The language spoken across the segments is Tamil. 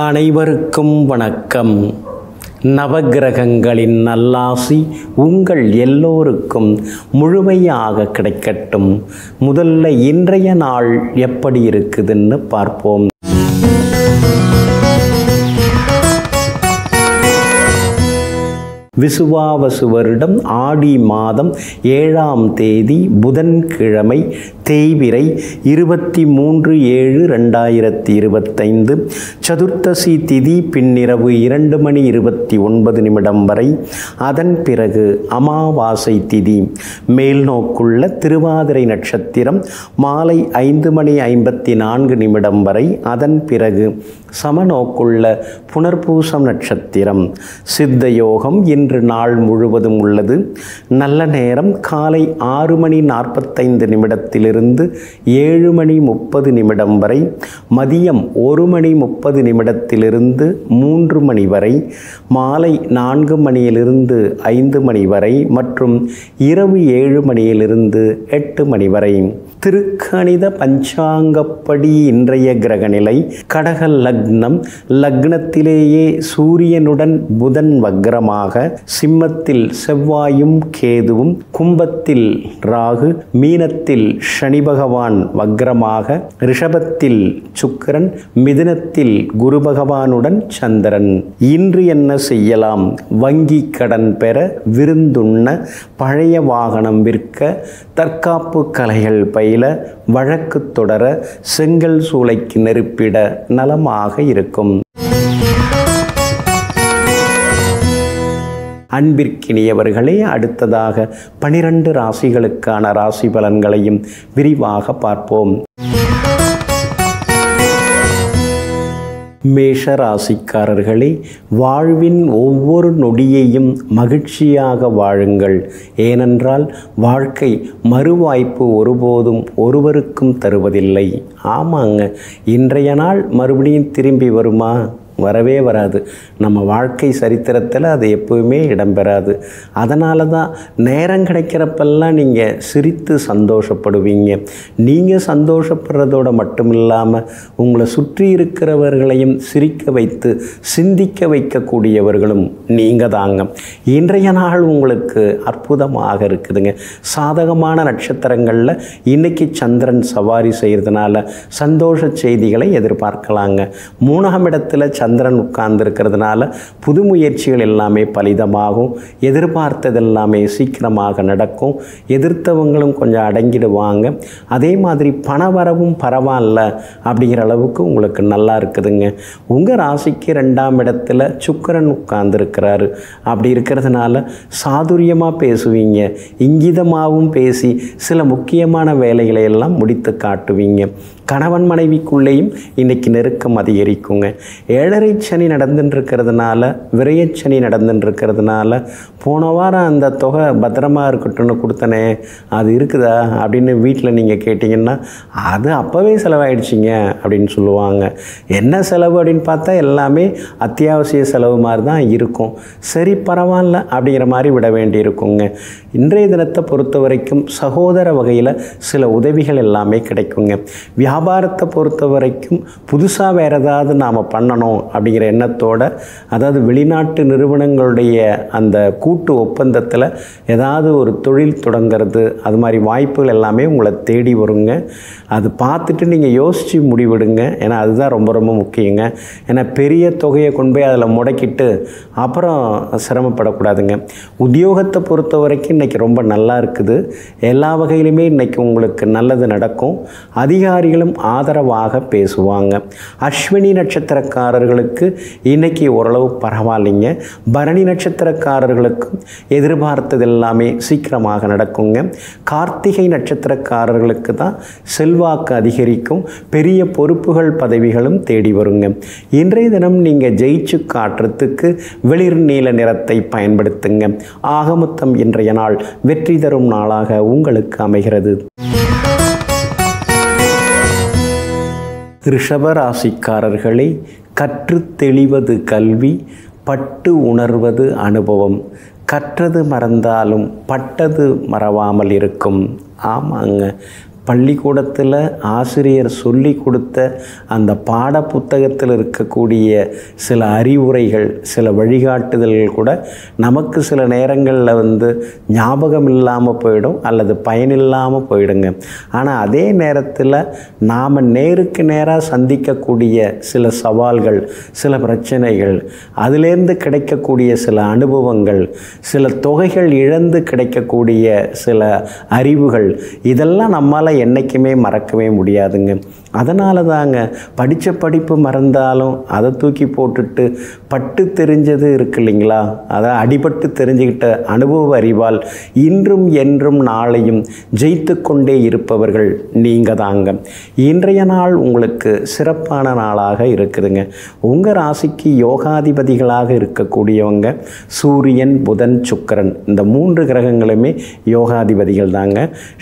அனைவருக்கும் வணக்கம். நவகிரகங்களின் நல்லாசி உங்கள் எல்லோருக்கும் முழுமையாக கிடைக்கட்டும். முதல்ல இன்றைய நாள் எப்படி இருக்குதுன்னு பார்ப்போம். விசுவாவசு வருடம் ஆடி மாதம் 7ஆம் தேதி புதன்கிழமை, தேய்பிறை 23/7/2025, சதுர்த்தசி திதி பின்னிரவு 2:29 வரை. அதன் பிறகு அமாவாசை திதி. மேல்நோக்குள்ள திருவாதிரை நட்சத்திரம் மாலை 5:54 வரை. அதன் பிறகு சமநோக்குள்ள புனர்பூசம் நட்சத்திரம். சித்த யோகம் இன்று நாள் முழுவதும் உள்ளது. நல்ல நேரம் காலை 6:45 7:30 வரை. மதியம் 1:30 3 வரை. மாலை 4 5 வரை மற்றும் இரவு 7 8 வரை. திருக்கணித பஞ்சாங்கப்படி இன்றைய கிரகநிலை கடக லக்னம். லக்னத்திலேயே சூரியனுடன் புதன் வக்ரமாக, சிம்மத்தில் செவ்வாயும் கேதுவும், கும்பத்தில் ராகு, மீனத்தில் சனி பகவான் வக்ரமாக, ரிஷபத்தில் சுக்கிரன், மிதுனத்தில் குரு பகவானுடன் சந்திரன். இன்று என்ன செய்யலாம்? வங்கி கடன் பெற, விருந்துண்ண, பழைய வாகனம் விற்க, தற்காப்பு கலைகள் பயில, வழக்கு தொடர, செங்கல் சூளைக்கு நெருப்பிட நலமாக இருக்கும். அன்பிற்கினியவர்களே, அடுத்ததாக 12 ராசிகளுக்கான ராசி பலன்களையும் விரிவாக பார்ப்போம். மேஷ ராசிக்காரர்களே, வாழ்வின் ஒவ்வொரு நொடியையும் மகிழ்ச்சியாக வாழுங்கள். ஏனென்றால் வாழ்க்கை மறுவாய்ப்பு ஒருபோதும் ஒருவருக்கும் தருவதில்லை. ஆமாங்க, இன்றைய நாள் மறுபடியும் திரும்பி வருமா? வரவே வராது. நம்ம வாழ்க்கை சரித்திரத்தில் அது எப்பவுமே இடம்பெறாது. அதனால தான் நேரம் கிடைக்கிறப்பெல்லாம் நீங்கள் சிரித்து சந்தோஷப்படுவீங்க. நீங்கள் சந்தோஷப்படுறதோடு மட்டும் இல்லாமல் உங்களை சுற்றி இருக்கிறவர்களையும் சிரிக்க வைத்து சிந்திக்க வைக்கக்கூடியவர்களும் நீங்கள் தாங்க. இன்றைய நாள் உங்களுக்கு அற்புதமாக இருக்குதுங்க. சாதகமான நட்சத்திரங்களில் இன்றைக்கி சந்திரன் சவாரி செய்கிறதுனால சந்தோஷ செய்திகளை எதிர்பார்க்கலாங்க. 3ஆம் இடத்துல சந்திரன் உட்கார்ந்து இருக்கிறதுனால புது முயற்சிகள் எல்லாமே பலிதமாகும். எதிர்பார்த்தது எல்லாமே சீக்கிரமாக நடக்கும். எதிர்த்தவங்களும் கொஞ்சம் அடங்கிடுவாங்க. அதே மாதிரி பணவரவும் பரவாயில்ல அப்படிங்கிற அளவுக்கு உங்களுக்கு நல்லா இருக்குதுங்க. உங்கள் ராசிக்கு 2ஆம் இடத்துல சுக்கிரன் உட்கார்ந்து இருக்கிறாரு. அப்படி இருக்கிறதுனால சாதுரியமாக பேசுவீங்க. இங்கிதமாகவும் பேசி சில முக்கியமான வேலைகளை எல்லாம் முடித்து காட்டுவீங்க. கணவன் மனைவிக்குள்ளேயும் இன்னைக்கு நெருக்கம் அதிகரிக்குங்க. 7.5 சனி நடந்துட்டுருக்கிறதுனால, விரயச்சனி நடந்துட்டுருக்கிறதுனால, போன வாரம் அந்த தொகை பத்திரமா இருக்கட்டும்னு கொடுத்தனே, அது இருக்குதா அப்படின்னு வீட்டில் நீங்கள் கேட்டிங்கன்னா, அது அப்போவே செலவாயிடுச்சிங்க அப்படின்னு சொல்லுவாங்க. என்ன செலவு அப்படின்னு பார்த்தா எல்லாமே அத்தியாவசிய செலவு மாதிரி தான் இருக்கும். சரி, பரவாயில்ல அப்படிங்கிற மாதிரி விட வேண்டியிருக்குங்க. இன்றைய தினத்தை பொறுத்த வரைக்கும் சகோதர வகையில் சில உதவிகள் எல்லாமே கிடைக்குங்க. வியாபாரத்தை பொறுத்த வரைக்கும் புதுசாக வேறு ஏதாவது நாம் பண்ணணும் அப்படிங்கிற எண்ணத்தோடு, அதாவது வெளிநாட்டு நிறுவனங்களுடைய அந்த கூட்டு ஒப்பந்தத்தில் ஏதாவது ஒரு தொழில் தொடங்கிறது, அது மாதிரி வாய்ப்புகள் எல்லாமே உங்களை தேடி வருங்க. அது பார்த்துட்டு நீங்கள் யோசித்து முடிவிடுங்க. ஏன்னா அதுதான் ரொம்ப ரொம்ப முக்கியங்க. ஏன்னா பெரிய தொகையை கொண்டு போய் அதில் முடக்கிட்டு அப்புறம் சிரமப்படக்கூடாதுங்க. உத்தியோகத்தை பொறுத்த வரைக்கும் இன்றைக்கி ரொம்ப நல்லா இருக்குது. எல்லா வகையிலுமே இன்றைக்கி உங்களுக்கு நல்லது நடக்கும். அதிகாரிகளும் ஆதரவாக பேசுவாங்க. அஸ்வினி நட்சத்திரக்காரர்களுக்கு இன்னைக்கு ஓரளவு பரவாயில்லைங்க. பரணி நட்சத்திரக்காரர்களுக்கும் எதிர்பார்த்தது எல்லாமே சீக்கிரமாக நடக்குங்க. கார்த்திகை நட்சத்திரக்காரர்களுக்கு தான் செல்வாக்கு அதிகரிக்கும். பெரிய பொறுப்புகள் பதவிகளும் தேடி வருங்க. இன்றைய தினம் நீங்கள் ஜெயிச்சு காட்டுறதுக்கு வெளிர் நீல நிறத்தை பயன்படுத்துங்க. ஆகமொத்தம் இன்றைய நாள் வெற்றி தரும் நாளாக உங்களுக்கு அமைகிறது. ரிஷப ராசிக்காரர்களே, கற்று தெளிவது கல்வி, பட்டு உணர்வது அனுபவம். கற்றது மறந்தாலும் பட்டது மறவாமல் இருக்கும். ஆமாங்க, பள்ளிக்கூடத்தில் ஆசிரியர் சொல்லி கொடுத்த அந்த பாட புத்தகத்தில் இருக்கக்கூடிய சில அறிவுரைகள், சில வழிகாட்டுதல்கள் கூட நமக்கு சில நேரங்களில் ஞாபகம் இல்லாமல் போயிடும் அல்லது பயனில்லாமல் போயிடுங்க. ஆனால் அதே நேரத்தில் நாம் நேருக்கு நேராக சந்திக்கக்கூடிய சில சவால்கள், சில பிரச்சனைகள், அதிலேருந்து கிடைக்கக்கூடிய சில அனுபவங்கள், சில தொகைகள் இழந்து கிடைக்கக்கூடிய சில அறிவுகள், இதெல்லாம் நம்மால் என்றைக்குமே மறக்கவே முடியாதுங்க. அதனால தாங்க படித்த படிப்பு மறந்தாலும் அதை தூக்கி போட்டுட்டு பட்டு தெரிஞ்சது இருக்கு இல்லைங்களா, அதை அடிபட்டு தெரிஞ்சுக்கிட்ட அனுபவ அறிவால் இன்றும் என்றும் நாளையும் ஜெயித்து கொண்டே இருப்பவர்கள் நீங்கள் தாங்க. இன்றைய நாள் உங்களுக்கு சிறப்பான நாளாக இருக்குதுங்க. உங்கள் ராசிக்கு யோகாதிபதிகளாக இருக்கக்கூடியவங்க சூரியன், புதன், சுக்கிரன், இந்த 3 கிரகங்களுமே யோகாதிபதிகள் தாங்க.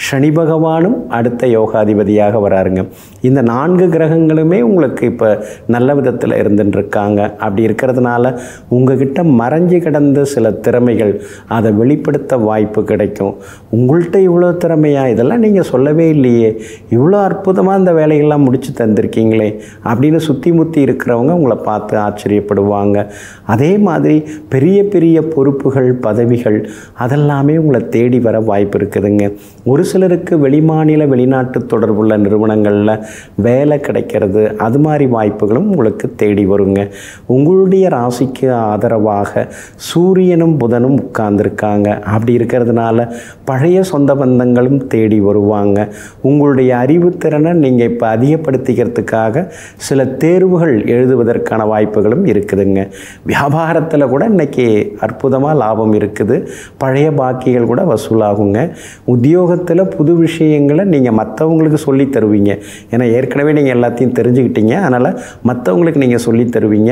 சனி பகவானும் அடுத்த யோகாதிபதியாக வராருங்க. இந்த 4 கிரகங்களுமே உங்களுக்கு இப்போ நல்ல விதத்தில் இருந்துட்டுருக்காங்க. அப்படி இருக்கிறதுனால உங்ககிட்ட மறைஞ்சு கிடந்த சில திறமைகள் அதை வெளிப்படுத்த வாய்ப்பு கிடைக்கும். உங்கள்கிட்ட இவ்வளோ திறமையா, இதெல்லாம் நீங்கள் சொல்லவே இல்லையே, இவ்வளோ அற்புதமாக இந்த வேலைகள்லாம் முடித்து தந்திருக்கீங்களே அப்படின்னு சுற்றி முற்றி இருக்கிறவங்க உங்களை பார்த்து ஆச்சரியப்படுவாங்க. அதே மாதிரி பெரிய பெரிய பொறுப்புகள், பதவிகள் அதெல்லாமே உங்களை தேடி வர வாய்ப்பு இருக்குதுங்க. ஒரு சிலருக்கு வெளிமாநில வெளிநாட்டு தொடர்புள்ள நிறுவனங்களில் வேலை கிடைக்கிறது, அது மாதிரி வாய்ப்புகளும் உங்களுக்கு தேடி வருங்க. உங்களுடைய ராசிக்கு ஆதரவாக சூரியனும் புதனும் உட்கார்ந்துருக்காங்க. அப்படி இருக்கிறதுனால பழைய சொந்த பந்தங்களும் தேடி வருவாங்க. உங்களுடைய அறிவுத்திறனை நீங்கள் இப்போ அதிகப்படுத்திக்கிறதுக்காக சில தேர்வுகள் எழுதுவதற்கான வாய்ப்புகளும் இருக்குதுங்க. வியாபாரத்தில் கூட இன்றைக்கி அற்புதமாக லாபம் இருக்குது. பழைய பாக்கிகள் கூட வசூலாகுங்க. உத்தியோகத்தில் புது விஷயங்களை நீங்கள் மற்றவங்களுக்கு சொல்லி தருவீங்க. ஏன்னா ஏற்கனவே நீங்கள் எல்லாத்தையும் தெரிஞ்சுக்கிட்டீங்க, அதனால் மற்றவங்களுக்கு நீங்கள் சொல்லி தருவீங்க.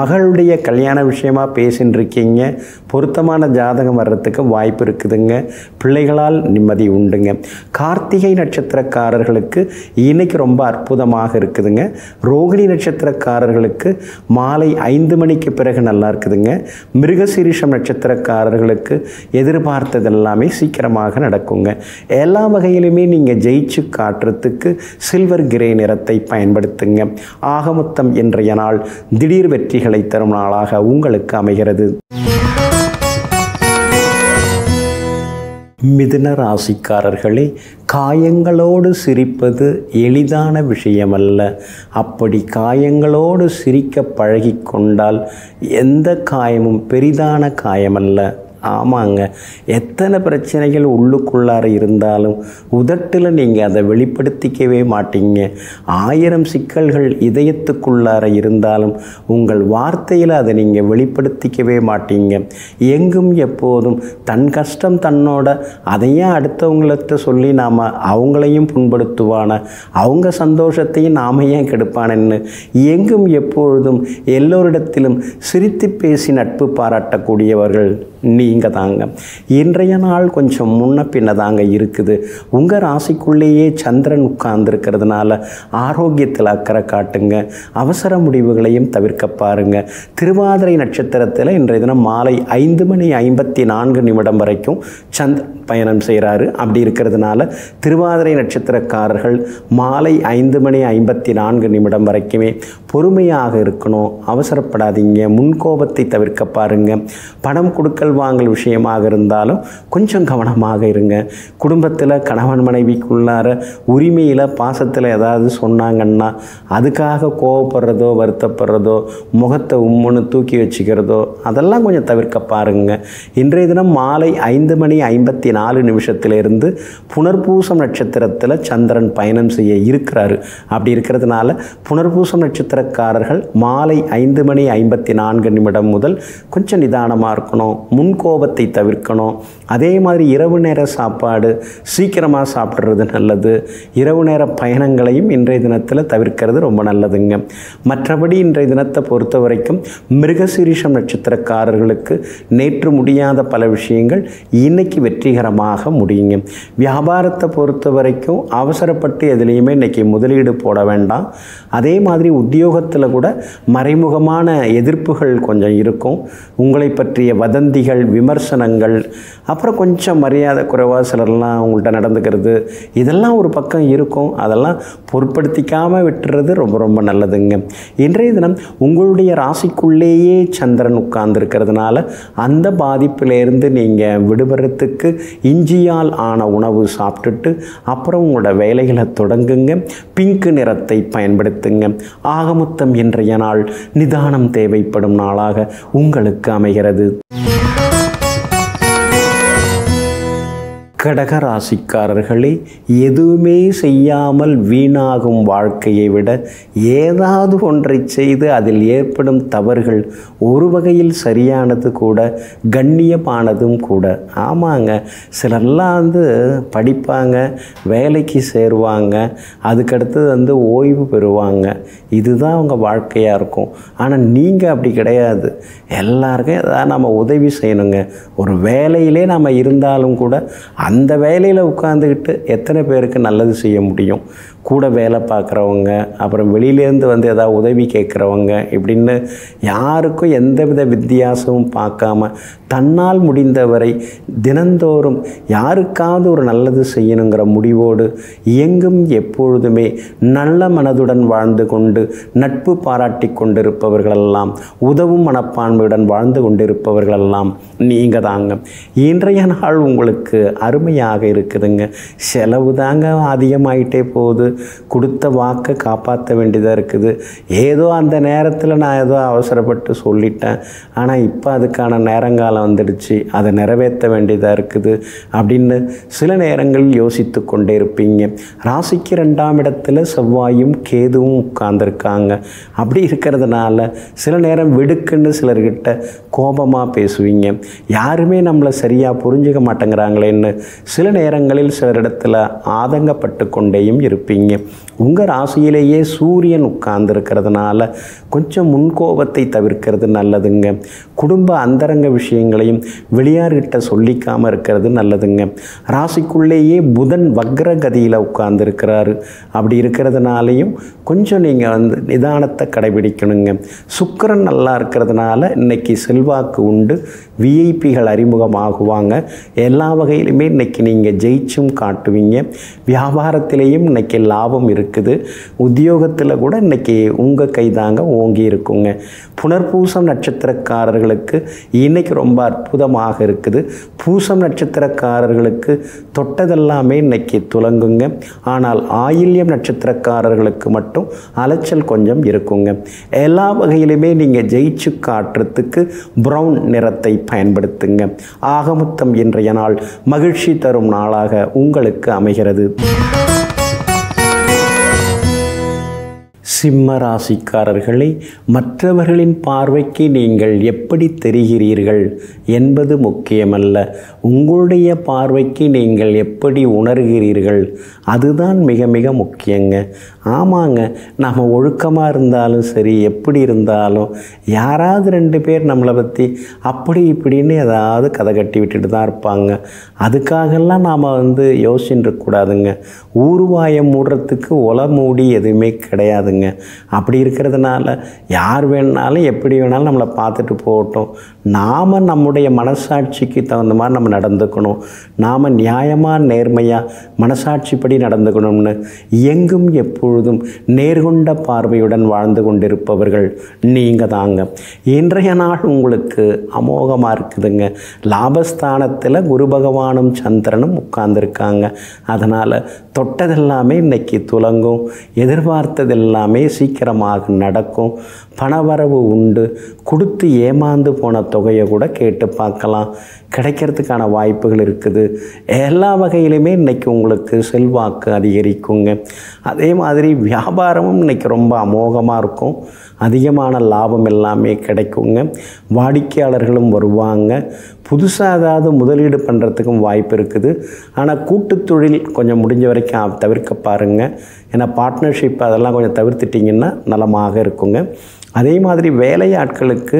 மகளுடைய கல்யாண விஷயமாக பேசின்னு இருக்கீங்க, பொருத்தமான ஜாதகம் வர்றதுக்கு வாய்ப்பு இருக்குதுங்க. பிள்ளைகளால் நிம்மதி உண்டுங்க. கார்த்திகை நட்சத்திரக்காரர்களுக்கு இன்னைக்கு ரொம்ப அற்புதமாக இருக்குதுங்க. ரோகிணி நட்சத்திரக்காரர்களுக்கு மாலை 5 மணிக்கு பிறகு நல்லா இருக்குதுங்க. மிருகசீரிஷம் நட்சத்திரக்காரர்களுக்கு எதிர்பார்த்ததெல்லாமே சீக்கிரமாக நடக்குங்க. எல்லா வகையிலுமே நீங்கள் ஜெயிச்சு காட்டுறதுக்கு சில்வர் கிரே நிறத்தை பயன்படுத்துங்க. ஆகமொத்தம் இன்றைய நாள் திடீர் வெற்றிகளை தரும் நாளாக உங்களுக்கு அமைகிறது. மிதுன ராசிக்காரர்களே, காயங்களோடு சிரிப்பது எளிதான விஷயமல்ல. அப்படி காயங்களோடு சிரிக்க பழகிக்கொண்டால் எந்த காயமும் பெரிதான காயமல்ல. ஆமாங்க, எத்தனை பிரச்சனைகள் உள்ளுக்குள்ளார இருந்தாலும் உதட்டில் நீங்கள் அதை வெளிப்படுத்திக்கவே மாட்டீங்க. 1000 சிக்கல்கள் இதயத்துக்குள்ளார இருந்தாலும் உங்கள் வார்த்தையில் அதை நீங்கள் வெளிப்படுத்திக்கவே மாட்டீங்க. எங்கும் எப்போதும் தன் கஷ்டம் தன்னோட, அதையும் அடுத்தவங்கள்ட்ட சொல்லி நாம் அவங்களையும் புண்படுத்துவான, அவங்க சந்தோஷத்தையும் நாம் ஏன் கெடுப்பானன்னு எங்கும் எப்பொழுதும் எல்லோரிடத்திலும் சிரித்து பேசி நட்பு பாராட்டக்கூடியவர்கள் நீங்கள் தாங்க. இன்றைய நாள் கொஞ்சம் முன்ன பின்ன தாங்க இருக்குது. உங்கள் ராசிக்குள்ளேயே சந்திரன் உட்கார்ந்துருக்கிறதுனால ஆரோக்கியத்தில் அக்கறை காட்டுங்க. அவசர முடிவுகளையும் தவிர்க்க பாருங்க. திருவாதிரை நட்சத்திரத்தில் இன்றைய தினம் மாலை 5:54 வரைக்கும் சந்திரன் பயணம் செய்கிறாரு. அப்படி இருக்கிறதுனால திருவாதிரை நட்சத்திரக்காரர்கள் மாலை 5:54 வரைக்குமே பொறுமையாக இருக்கணும். அவசரப்படாதீங்க. முன்கோபத்தை தவிர்க்க பாருங்க. பணம் கொடுக்கல் வாங்கல் விஷயமாக இருந்தாலும் கொஞ்சம் கவனமாக இருங்க. குடும்பத்தில் கணவன் மனைவிக்குள்ளார உரிமையில் பாசத்தில் ஏதாவது சொன்னாங்கன்னா அதுக்காக கோவப்படுறதோ வருத்தப்படுறதோ முகத்தை உம்முன்னு தூக்கி வச்சுக்கிறதோ அதெல்லாம் கொஞ்சம் தவிர்க்க பாருங்க. இன்றைய தினம் மாலை 5:54 புனர்பூசம் நட்சத்திரத்தில் சந்திரன் பயணம் செய்ய இருக்கிறாரு. அப்படி இருக்கிறதுனால புனர்பூசம் நட்சத்திரக்காரர்கள் மாலை 5:54 முதல் கொஞ்சம் நிதானமாக இருக்கணும். முன்கோபத்தை தவிர்க்கணும். அதே மாதிரி இரவு நேர சாப்பாடு சீக்கிரமாக சாப்பிட்றது நல்லது. இரவு நேர பயணங்களையும் இன்றைய தினத்தில் தவிர்க்கிறது ரொம்ப நல்லதுங்க. மற்றபடி இன்றைய தினத்தை பொறுத்த வரைக்கும் மிருகசீரிஷம் நட்சத்திரக்காரர்களுக்கு நேற்று முடியாத பல விஷயங்கள் இன்னைக்கு வெற்றிகரமாக முடியுங்க. வியாபாரத்தை பொறுத்த வரைக்கும் அவசரப்பட்டு எதுலேயுமே இன்றைக்கி முதலீடு போட வேண்டாம். அதே மாதிரி உத்தியோகத்தில் கூட மறைமுகமான எதிர்ப்புகள் கொஞ்சம் இருக்கும். உங்களை பற்றிய வதந்திகள் கேள்விகள், விமர்சனங்கள், அப்புறம் கொஞ்சம் மரியாதை குறைவாக சிலர்லாம் அவங்கள்ட்ட நடந்துக்கிறது, இதெல்லாம் ஒரு பக்கம் இருக்கும். அதெல்லாம் பொருட்படுத்திக்காமல் விட்டுறது ரொம்ப ரொம்ப நல்லதுங்க. இன்றைய தினம் உங்களுடைய ராசிக்குள்ளேயே சந்திரன் உட்கார்ந்துருக்கிறதுனால அந்த பாதிப்பிலேருந்து நீங்கள் விடுபடுறதுக்கு இஞ்சியால் ஆன உணவு சாப்பிட்டுட்டு அப்புறம் உங்களோட வேலைகளை தொடங்குங்க. பிங்க் நிறத்தை பயன்படுத்துங்க. ஆகமொத்தம் இன்றைய நாள் நிதானம் தேவைப்படும் நாளாக உங்களுக்கு அமைகிறது. கடகராசிக்காரர்களே, எதுவுமே செய்யாமல் வீணாகும் வாழ்க்கையை விட ஏதாவது ஒன்றை செய்து அதில் ஏற்படும் தவறுகள் ஒரு வகையில் சரியானது கூட, கண்ணியமானதும் கூட. ஆமாங்க, சிலர்லாம் படிப்பாங்க, வேலைக்கு சேருவாங்க, அதுக்கடுத்தது ஓய்வு பெறுவாங்க. இதுதான் அவங்க வாழ்க்கையாக இருக்கும். ஆனால் நீங்கள் அப்படி கிடையாது. எல்லாருக்கும் ஏதாவது நம்ம உதவி செய்யணுங்க. ஒரு வேலையிலே நம்ம இருந்தாலும் கூட அந்த வேலையில் உட்காந்துக்கிட்டு எத்தனை பேருக்கு நல்லது செய்ய முடியும்? கூட வேலை பார்க்குறவங்க, அப்புறம் வெளியிலேருந்து ஏதாவது உதவி கேட்குறவங்க, இப்படின்னு யாருக்கும் எந்தவித வித்தியாசமும் பார்க்காம தன்னால் முடிந்தவரை தினந்தோறும் யாருக்காவது ஒரு நல்லது செய்யணுங்கிற முடிவோடு இயங்கும் எப்பொழுதுமே நல்ல மனதுடன் வாழ்ந்து கொண்டு நட்பு பாராட்டி கொண்டிருப்பவர்களெல்லாம், உதவும் மனப்பான்மையுடன் வாழ்ந்து கொண்டிருப்பவர்களெல்லாம் நீங்கள் தாங்க. இன்றைய நாள் உங்களுக்கு அருமையாக இருக்குதுங்க. செலவு தாங்க அதிகமாயிட்டே போகுது. கொடுத்த வாக்கை காப்பாற்ற வேண்டியதாக இருக்குது. ஏதோ அந்த நேரத்தில் நான் ஏதோ அவசரப்பட்டு சொல்லிட்டேன், ஆனால் இப்போ அதுக்கான நேரங்காலம் வந்துடுச்சு, அதை நிறைவேற்ற வேண்டியதாக இருக்குது அப்படின்னு சில நேரங்களில் யோசித்து கொண்டே இருப்பீங்க. ராசிக்கு 2ஆம் இடத்துல செவ்வாயும் கேதுவும் உட்கார்ந்துருக்காங்க. அப்படி இருக்கிறதுனால சில நேரம் வெடுக்குன்னு சிலர்கிட்ட கோபமாக பேசுவீங்க. யாருமே நம்மளை சரியாக புரிஞ்சுக்க மாட்டேங்கிறாங்களேன்னு சில நேரங்களில் சிலரிடத்தில் ஆதங்கப்பட்டு கொண்டேயும் இருப்பீங்க. உங்கள் ராசியிலேயே சூரியன் உட்கார்ந்துருக்கிறதுனால கொஞ்சம் முன்கோபத்தை தவிர்க்கிறது நல்லதுங்க. குடும்ப அந்தரங்க விஷயங்களையும் வெளியார்கிட்ட சொல்லிக்காமல் இருக்கிறது நல்லதுங்க. ராசிக்குள்ளேயே புதன் வக்ரகதியில் உட்கார்ந்துருக்கிறாரு. அப்படி இருக்கிறதுனாலையும் கொஞ்சம் நீங்கள் நிதானத்தை கடைபிடிக்கணுங்க. சுக்கிரன் நல்லா இருக்கிறதுனால இன்னைக்கு செல்வாக்கு உண்டு. விஐபிகள் அறிமுகமாகுவாங்க. எல்லா வகையிலுமே இன்னைக்கு நீங்கள் ஜெயிச்சும் காட்டுவீங்க. வியாபாரத்திலேயும் இன்னைக்கு லாபம் இருக்குது. உத்தியோகத்தில் கூட இன்னைக்கு உங்கள் கைதாங்க ஓங்கி இருக்குங்க. புனர்பூசம் நட்சத்திரக்காரர்களுக்கு இன்னைக்கு ரொம்ப அற்புதமாக இருக்குது. பூசம் நட்சத்திரக்காரர்களுக்கு தொட்டதெல்லாமே இன்னைக்கு துலங்குங்க. ஆனால் ஆயில்யம் நட்சத்திரக்காரர்களுக்கு மட்டும் அலைச்சல் கொஞ்சம் இருக்குங்க. எல்லா வகையிலுமே நீங்கள் ஜெயிச்சு காட்டுறதுக்கு பிரவுன் நிறத்தை பயன்படுத்துங்க. ஆகமொத்தம் இன்றைய நாள் மகிழ்ச்சி தரும் நாளாக உங்களுக்கு அமைகிறது. சிம்ம ராசிக்காரர்களை, மற்றவர்களின் பார்வைக்கு நீங்கள் எப்படி தெரிகிறீர்கள் என்பது முக்கியமல்ல, உங்களுடைய பார்வைக்கு நீங்கள் எப்படி உணர்கிறீர்கள் அதுதான் மிக மிக முக்கியங்க. ஆமாங்க, நம்ம ஒழுக்கமாக இருந்தாலும் சரி, எப்படி இருந்தாலும் யாராவது 2 பேர் நம்மளை பற்றி அப்படி இப்படின்னு ஏதாவது கதை கட்டி விட்டுட்டு தான் இருப்பாங்க. அதுக்காகலாம் நாம் யோசிச்சுட்டு இருக்கக்கூடாதுங்க. ஊர்வாயம் மூடுறதுக்கு ஒலை மூடி எதுவுமே கிடையாதுங்க. அப்படி இருக்கிறதுனால யார் வேணாலும் எப்படி வேணாலும் நம்மளை பார்த்துட்டு போகட்டும். நாம் நம்முடைய மனசாட்சிக்கு தகுந்த மாதிரி நம்ம நடந்துக்கணும். நாம் நியாயமாக நேர்மையாக மனசாட்சிப்படி நடந்துக்கணும்னு எங்கும் எப்பொழுதும் நேர்கொண்ட பார்வையுடன் வாழ்ந்து கொண்டிருப்பவர்கள் நீங்கள் தாங்க. இன்றைய நாள் உங்களுக்கு அமோகமாக இருக்குதுங்க. லாபஸ்தானத்தில் குரு பகவானும் சந்திரனும் உட்கார்ந்துருக்காங்க. அதனால் தொட்டதெல்லாமே இன்னைக்கு துலங்கும். எதிர்பார்த்ததெல்லாமே சீக்கிரமாக நடக்கும். பணவரவு உண்டு. கொடுத்து ஏமாந்து போன தொகையை கூட கேட்டு பார்க்கலாம். கிடைக்கிறதுக்கான வாய்ப்புகள் இருக்குது. எல்லா வகையிலுமே இன்றைக்கி உங்களுக்கு செல்வாக்கு அதிகரிக்குங்க. அதே மாதிரி வியாபாரமும் இன்றைக்கி ரொம்ப அமோகமாக இருக்கும். அதிகமான லாபம் எல்லாமே கிடைக்குங்க. வாடிக்கையாளர்களும் வருவாங்க. புதுசாக ஏதாவது முதலீடு பண்ணுறதுக்கும் வாய்ப்பு இருக்குது. ஆனால் கூட்டுத் தொழில் கொஞ்சம் முடிஞ்ச வரைக்கும் தவிர்க்க பாருங்கள். ஏன்னா பார்ட்னர்ஷிப் அதெல்லாம் கொஞ்சம் தவிர்த்துட்டிங்கன்னா நலமாக இருக்குங்க. அதே மாதிரி வேலையாட்களுக்கு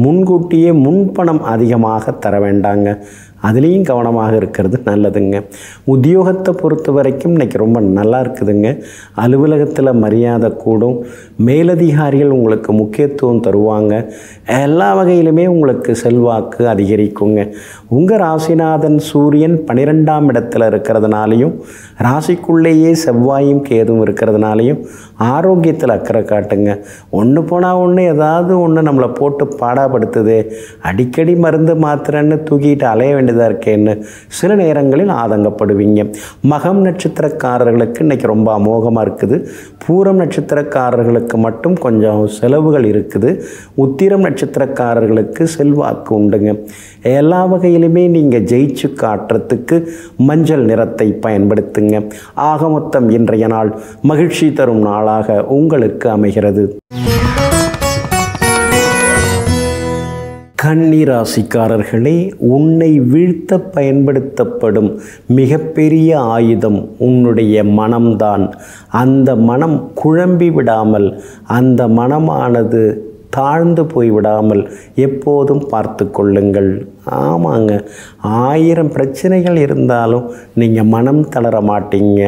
முன்கூட்டியே முன்பணம் அதிகமாக தர வேண்டாங்க. அதுலேயும் கவனமாக இருக்கிறது நல்லதுங்க. உத்தியோகத்தை பொறுத்த வரைக்கும் இன்றைக்கி ரொம்ப நல்லா இருக்குதுங்க. அலுவலகத்தில் மரியாதை கூடும், மேலதிகாரிகள் உங்களுக்கு முக்கியத்துவம் தருவாங்க, எல்லா வகையிலுமே உங்களுக்கு செல்வாக்கு அதிகரிக்குங்க. உங்கள் ராசிநாதன் சூரியன் 12ஆம் இடத்துல இருக்கிறதுனாலையும் ராசிக்குள்ளேயே செவ்வாயும் கேதுவும் இருக்கிறதுனாலையும் ஆரோக்கியத்தில் அக்கறை காட்டுங்க. ஒன்று போனால் ஒன்று ஏதாவது ஒன்று நம்மளை போட்டு பாடாப்படுத்துது, அடிக்கடி மருந்து மாத்திரன்னு தூக்கிட்டு அலைய வேண்டியதாக இருக்கேன்னு சில நேரங்களில் ஆதங்கப்படுவீங்க. மகம் நட்சத்திரக்காரர்களுக்கு இன்றைக்கி ரொம்ப அமோகமாக இருக்குது. பூரம் நட்சத்திரக்காரர்களுக்கு மட்டும் கொஞ்சம் செலவுகள் இருக்குது. உத்திரம் நட்சத்திரக்காரர்களுக்கு செல்வாக்கு உண்டுங்க. எல்லா வகையிலுமே நீங்கள் ஜெயிச்சு காட்டுறதுக்கு மஞ்சள் நிறத்தை பயன்படுத்துங்க. ஆக மொத்தம் இன்றைய நாள் மகிழ்ச்சி தரும் நாளாக உங்களுக்கு அமைகிறது. கன்னி ராசிக்காரர்களே, உன்னை வீழ்த்த பயன்படுத்தப்படும் மிகப்பெரிய ஆயுதம் உன்னுடைய மனம்தான். அந்த மனம் குழம்பி விடாமல், அந்த மனமானது தாழ்ந்து போய்விடாமல் எப்போதும் பார்த்து கொள்ளுங்கள். ஆமாங்க, 1000 பிரச்சனைகள் இருந்தாலும் நீங்கள் மனம் தளர மாட்டீங்க.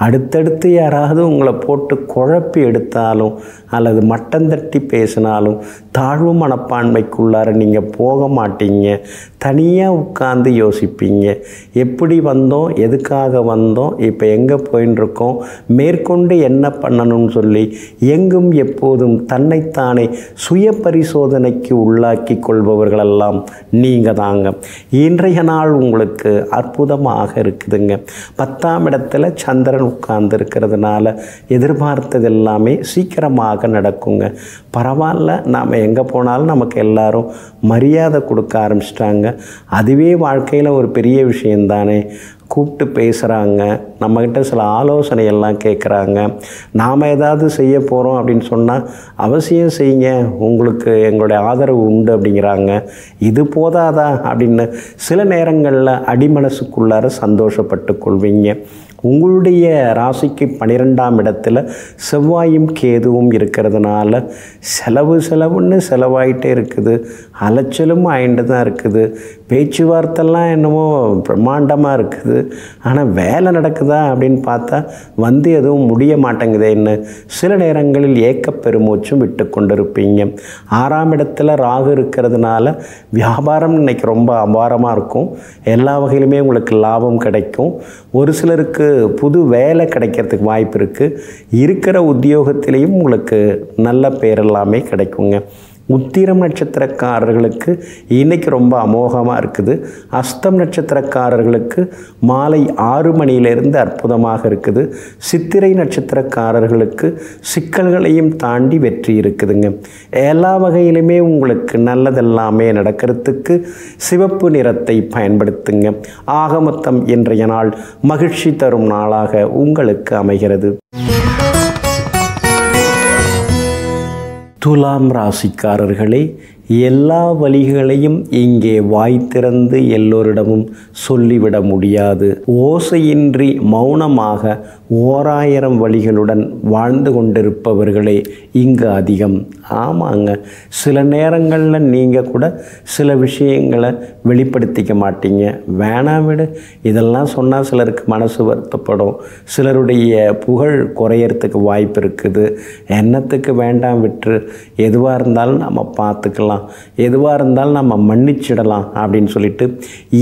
அடுத்தடுத்து யாராவது உங்களை போட்டு குழப்பி எடுத்தாலும் அல்லது மட்டம் தட்டி பேசினாலும் தாழ்வு மனப்பான்மைக்குள்ளார நீங்கள் போக மாட்டீங்க. தனியாக உட்கார்ந்து யோசிப்பீங்க. எப்படி வந்தோம், எதுக்காக வந்தோம், இப்போ எங்கே போயின்னு இருக்கோம், மேற்கொண்டு என்ன பண்ணணும்னு சொல்லி எங்கும் எப்போதும் தன்னைத்தானே சுய பரிசோதனைக்கு உள்ளாக்கி கொள்பவர்களெல்லாம் நீங்கள் தாங்க. இன்றைய நாள் உங்களுக்கு அற்புதமாக இருக்குதுங்க. 10ஆம் இடத்துல சந்திரன் உட்கார்ந்து இருக்கிறதுனால எதிர்பார்த்தது எல்லாமே சீக்கிரமாக நடக்குங்க. பரவாயில்ல, நாம் எங்கே போனாலும் நமக்கு எல்லாரும் மரியாதை கொடுக்க ஆரம்பிச்சிட்டாங்க. அதுவே வாழ்க்கையில் ஒரு பெரிய விஷயந்தானே. கூப்பிட்டு பேசுகிறாங்க, நம்மக்கிட்ட சில ஆலோசனையெல்லாம் கேட்குறாங்க. நாம் ஏதாவது செய்ய போகிறோம் அப்படின்னு சொன்னால் அவசியம் செய்யுங்க, உங்களுக்கு எங்களுடைய ஆதரவு உண்டு அப்படிங்கிறாங்க. இது போதாதா அப்படின்னு சில நேரங்களில் அடிமனசுக்குள்ளார சந்தோஷப்பட்டு கொள்வீங்க. உங்களுடைய ராசிக்கு 12ஆம் இடத்துல செவ்வாயும் கேதுவும் இருக்கிறதுனால செலவுன்னு செலவாயிட்டே இருக்குது. அலைச்சலும் ஆயிட்டு தான் இருக்குது. பேச்சுவார்த்தைலாம் என்னமோ பிரம்மாண்டமாக இருக்குது. ஆனால் வேலை நடக்குதா அப்படின்னு பார்த்தா எதுவும் முடிய மாட்டேங்குதேன்னு சில நேரங்களில் ஏக்கப்பெருமூச்சும் விட்டு கொண்டிருப்பீங்க. 6ஆம் இடத்துல ராகு இருக்கிறதுனால வியாபாரம் இன்றைக்கி ரொம்ப அபாரமாக இருக்கும். எல்லா வகையிலுமே உங்களுக்கு லாபம் கிடைக்கும். ஒரு சிலருக்கு புது வேலை கிடைக்கிறதுக்கு வாய்ப்பு இருக்குது. இருக்கிற உத்தியோகத்திலையும் உங்களுக்கு நல்ல பேர் எல்லாமே கிடைக்குங்க. உத்திரம் நட்சத்திரக்காரர்களுக்கு இன்றைக்கி ரொம்ப அமோகமாக இருக்குது. அஸ்தம் நட்சத்திரக்காரர்களுக்கு மாலை 6 மணியிலிருந்து அற்புதமாக இருக்குது. சித்திரை நட்சத்திரக்காரர்களுக்கு சிக்கல்களையும் தாண்டி வெற்றி இருக்குதுங்க. எல்லா வகையிலுமே உங்களுக்கு நல்லதெல்லாமே நடக்கிறதுக்கு சிவப்பு நிறத்தை பயன்படுத்துங்க. ஆக மொத்தம் இன்றைய நாள் மகிழ்ச்சி தரும் நாளாக உங்களுக்கு அமைகிறது. துலாம் ராசிக்காரர்களே, எல்லா வழிகளையும் இங்கே வாய் திறந்து எல்லோரிடமும் சொல்லிவிட முடியாது. ஓசையின்றி மௌனமாக 1000 வழிகளுடன் வாழ்ந்து கொண்டிருப்பவர்களே இங்கு அதிகம். ஆமாங்க, சில நேரங்களில் நீங்கள் கூட சில விஷயங்களை வெளிப்படுத்திக்க மாட்டீங்க. வேணாம் விடு, இதெல்லாம் சொன்னால் சிலருக்கு மனசு வருத்தப்படும், சிலருடைய புகழ் குறையறதுக்கு வாய்ப்பு இருக்குது, எண்ணத்துக்கு வேண்டாம் விட்டு, எதுவாக இருந்தாலும் நம்ம பார்த்துக்கலாம், எதுவாக இருந்தாலும் நம்ம மன்னிச்சிடலாம் அப்படின்னு சொல்லிட்டு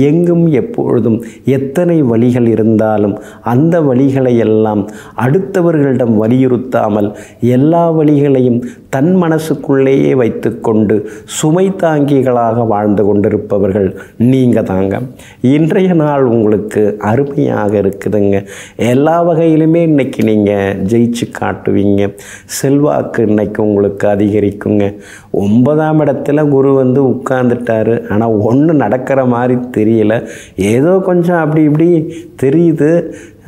எங்கும் எப்பொழுதும் எத்தனை வழிகள் இருந்தாலும் அந்த வழிகளை எல்லாம் அடுத்தவர்களிடம் வலியுறுத்தாமல் எல்லா வழிகளையும் தன் மனசுக்குள்ளேயே வைத்து கொண்டு சுமை தாங்கிகளாக வாழ்ந்து கொண்டிருப்பவர்கள் நீங்கள் தாங்க. இன்றைய நாள் உங்களுக்கு அருமையாக இருக்குதுங்க. எல்லா வகையிலுமே இன்றைக்கி நீங்கள் ஜெயிச்சு காட்டுவீங்க. செல்வாக்கு இன்றைக்கி உங்களுக்கு அதிகரிக்குங்க. 9ஆம் இடத்துல குரு உட்கார்ந்துட்டாரு. ஆனால் ஒன்றும் நடக்கிற மாதிரி தெரியல. ஏதோ கொஞ்சம் அப்படி இப்படி தெரியுது,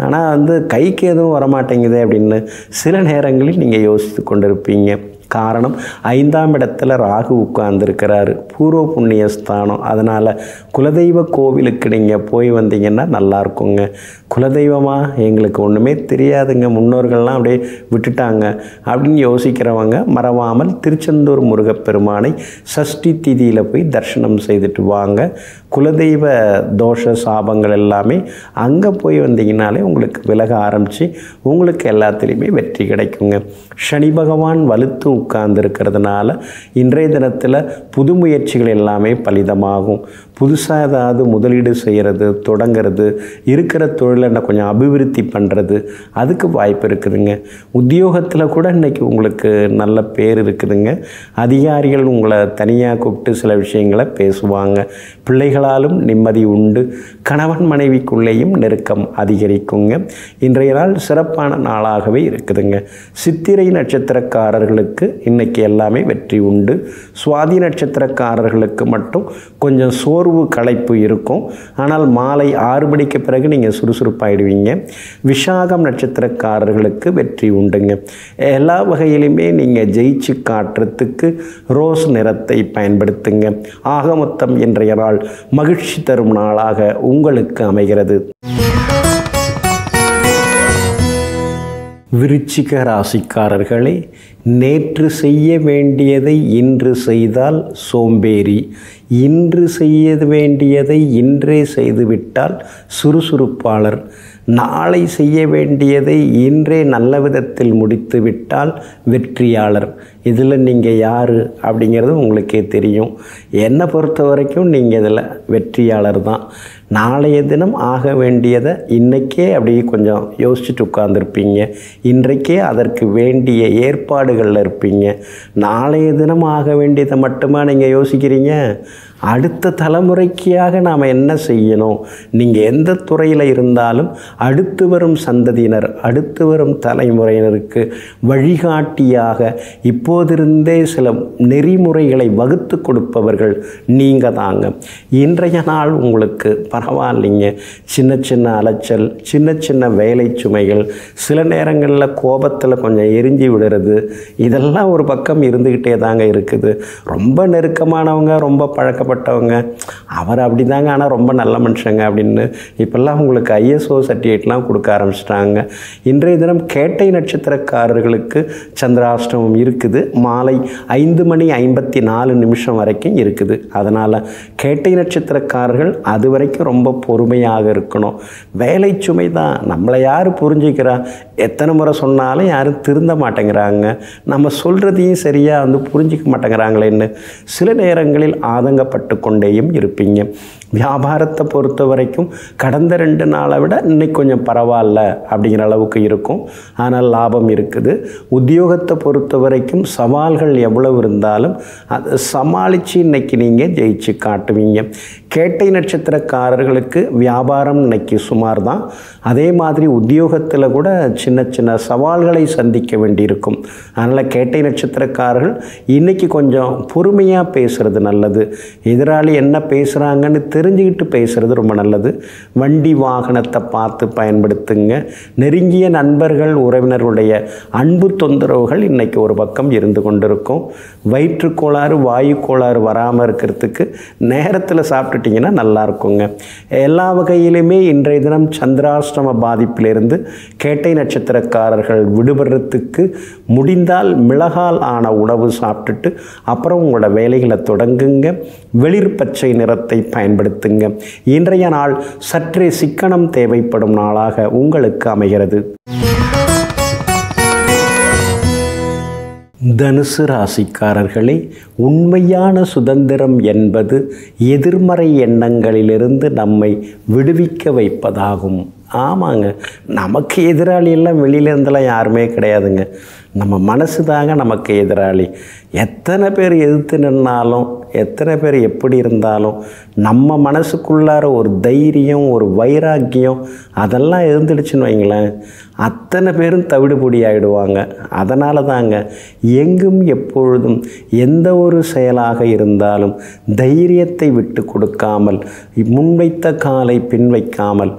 ஆனால் கைக்கு எதுவும் வரமாட்டேங்குது அப்படின்னு சில நேரங்களில் நீங்கள் யோசித்து கொண்டிருப்பீங்க. காரணம், 5ஆம் இடத்துல ராகு உட்கார்ந்துருக்கிறாரு, பூர்வ புண்ணிய ஸ்தானம். அதனால் குலதெய்வ கோவிலுக்கு நீங்கள் போய் வந்தீங்கன்னா நல்லா இருக்குங்க. குலதெய்வமாக எங்களுக்கு ஒன்றுமே தெரியாதுங்க, முன்னோர்கள்லாம் அப்படியே விட்டுட்டாங்க அப்படின்னு யோசிக்கிறவங்க மறவாமல் திருச்செந்தூர் முருகப்பெருமானை சஷ்டி திதியில் போய் தரிசனம் செய்துட்டு வாங்க. குலதெய்வ தோஷ சாபங்கள் எல்லாமே அங்கே போய் வந்தீங்கனாலே உங்களுக்கு விலக ஆரம்பித்து உங்களுக்கு எல்லாத்துலேயுமே வெற்றி கிடைக்குங்க. சனி பகவான் வலுத்து உட்கார்ந்துருக்கிறதுனால இன்றைய தினத்தில் புது முயற்சிகள் எல்லாமே பலிதமாகும். புதுசாக ஏதாவது முதலீடு செய்கிறது, தொடங்கிறது, இருக்கிற தொழிலை கொஞ்சம் அபிவிருத்தி பண்ணுறது, அதுக்கு வாய்ப்பு இருக்குதுங்க. உத்தியோகத்தில் கூட இன்றைக்கி உங்களுக்கு நல்ல பேர் இருக்குதுங்க. அதிகாரிகள் உங்களை தனியாக கூப்பிட்டு சில விஷயங்களை பேசுவாங்க. பிள்ளைகளாலும் நிம்மதி உண்டு. கணவன் மனைவிக்குள்ளேயும் நெருக்கம் அதிகரிக்குங்க. இன்றைய நாள் சிறப்பான நாளாகவே இருக்குதுங்க. சித்திரை நட்சத்திரக்காரர்களுக்கு இன்றைக்கி எல்லாமே வெற்றி உண்டு. சுவாதி நட்சத்திரக்காரர்களுக்கு மட்டும் கொஞ்சம் சோர்வு களைப்பு இருக்கும். ஆனால் மாலை 6 மணிக்கு பிறகு நீங்கள் சுறுசுறுப்பாயிடுவீங்க. விஷாகம் நட்சத்திரக்காரர்களுக்கு வெற்றி உண்டுங்க. எல்லா வகையிலுமே நீங்கள் ஜெயிச்சு காட்டுறதுக்கு ரோஸ் நிறத்தை பயன்படுத்துங்க. ஆக மொத்தம் இன்றைய நாள் மகிழ்ச்சி தரும் நாளாக உங்களுக்கு அமைகிறது. விருச்சிக ராசிக்காரர்களே, நேற்று செய்ய வேண்டியதை இன்று செய்தால் சோம்பேறி, இன்று செய்ய வேண்டியதை இன்றே செய்துவிட்டால் சுறுசுறுப்பாளர், நாளை செய்ய வேண்டியதை இன்றே நல்ல விதத்தில் முடித்து விட்டால் வெற்றியாளர். இதில் நீங்கள் யார் அப்படிங்கிறது உங்களுக்கே தெரியும். என்னை பொறுத்த வரைக்கும் நீங்கள் இதில் வெற்றியாளர் தான். நாளைய தினம் ஆக வேண்டியதை இன்றைக்கே அப்படியே கொஞ்சம் யோசிச்சுட்டு உட்கார்ந்துருப்பீங்க. இன்றைக்கே அதற்கு வேண்டிய ஏற்பாடுகளில் இருப்பீங்க. நாளைய தினம் ஆக வேண்டியதை மட்டுமா நீங்கள் யோசிக்கிறீங்க? அடுத்த தலைமுறைக்காக நாம் என்ன செய்யணும்? நீங்கள் எந்த துறையில் இருந்தாலும் அடுத்து வரும் சந்ததியினர், அடுத்து வரும் தலைமுறையினருக்கு வழிகாட்டியாக இப்போதிருந்தே சில நெறிமுறைகளை வகுத்து கொடுப்பவர்கள் நீங்கள் தாங்க. இன்றைய நாள் உங்களுக்கு பரவாயில்லைங்க. சின்ன சின்ன அலைச்சல், சின்ன சின்ன வேலை சுமைகள், சில நேரங்களில் கோபத்தில் கொஞ்சம் எரிஞ்சு விடுறது, இதெல்லாம் ஒரு பக்கம் இருந்துக்கிட்டே தாங்க இருக்குது. ரொம்ப நெருக்கமானவங்க, ரொம்ப பழக்கப்பட்டவங்க, அவர் அப்படி தாங்க, ஆனால் ரொம்ப நல்ல மனுஷங்க அப்படின்னு இப்போல்லாம் உங்களுக்கு ISO சர்டிஃபிகேட்லாம் கொடுக்க ஆரம்பிச்சிட்டாங்க. இன்றைய தினம் கேட்டை நட்சத்திரக்காரர்களுக்கு சந்திராஷ்டமம் இருக்குது. மாலை 5:54 வரைக்கும் இருக்குது. அதனால் கேட்டை நட்சத்திரக்காரர்கள் அது வரைக்கும் ரொம்ப பொறுமையாக இருக்கணும். வேலை சுமை தான். நம்மளை யார் புரிஞ்சுக்கிறா? எத்தனை முறை சொன்னாலும் யாரும் திருந்த மாட்டேங்கிறாங்க. நம்ம சொல்கிறதையும் சரியாக புரிஞ்சிக்க மாட்டேங்கிறாங்களேன்னு சில நேரங்களில் ஆதங்கப்பட்டு கொண்டேயும் இருப்பீங்க. வியாபாரத்தை பொறுத்த வரைக்கும் கடந்த 2 நாளை விட இன்னைக்கு கொஞ்சம் பரவாயில்ல அப்படிங்கிற அளவுக்கு இருக்கும். ஆனால் லாபம் இருக்குது. உத்தியோகத்தை பொறுத்த வரைக்கும் சவால்கள் எவ்வளவு இருந்தாலும் அதை சமாளித்து இன்னைக்கு நீங்கள் ஜெயிச்சு காட்டுவீங்க. கேட்டை நட்சத்திரக்காரர்களுக்கு வியாபாரம் இன்னைக்கு சுமார் தான். அதே மாதிரி உத்தியோகத்தில் கூட சின்ன சின்ன சவால்களை சந்திக்க வேண்டியிருக்கும். அதனால் கேட்டை நட்சத்திரக்காரர்கள் இன்றைக்கி கொஞ்சம் பொறுமையாக பேசுகிறது நல்லது. எதிராளி என்ன பேசுகிறாங்கன்னு தெரிஞ்சுக்கிட்டு பேசுகிறது ரொம்ப நல்லது. வண்டி வாகனத்தை பார்த்து பயன்படுத்துங்க. நெருங்கிய நண்பர்கள், உறவினர்களுடைய அன்பு தொந்தரவுகள் இன்றைக்கி ஒரு பக்கம் இருந்து கொண்டிருக்கும். வயிற்றுக்கோளாறு, வாயு கோளாறு வராமல் இருக்கிறதுக்கு நேரத்தில் சாப்பிட்டுட்டிங்கன்னா நல்லா இருக்குங்க. எல்லா வகையிலுமே இன்றைய தினம் சந்திராஷ்டம பாதிப்பிலிருந்து கேட்டை நட்சத்திரக்காரர்கள் விடுபடுறதுக்கு முடிந்தால் மிளகால் ஆன உணவு சாப்பிட்டுட்டு அப்புறம் உங்களோட வேலைகளை தொடங்குங்க. வெளிர் பச்சை நிறத்தை பயன்படுத்துங்க. இன்றைய நாள் சற்றே சிக்கனம் தேவைப்படும் நாளாக உங்களுக்கு அமைகிறது. தனுசு ராசிக்காரர்களே, உண்மையான சுதந்திரம் என்பது எதிர்மறை எண்ணங்களிலிருந்து நம்மை விடுவிக்க வைப்பதாகும். ஆமாங்க, நமக்கு எதிராளி எல்லாம் வெளியிலேருந்தெல்லாம் யாருமே கிடையாதுங்க. நம்ம மனசு தாங்க நமக்கு எதிராளி. எத்தனை பேர் எதிர்த்து நின்னாலும், எத்தனை பேர் எப்படி இருந்தாலும் நம்ம மனசுக்குள்ளார ஒரு தைரியம், ஒரு வைராக்கியம் அதெல்லாம் இருந்துடுச்சுன்னு வைங்களேன், அத்தனை பேரும் தவிடுபொடி ஆகிடுவாங்க. அதனால தாங்க எங்கும் எப்பொழுதும் எந்த ஒரு செயலாக இருந்தாலும் தைரியத்தை விட்டு கொடுக்காமல், முன்வைத்த காலை பின் வைக்காமல்,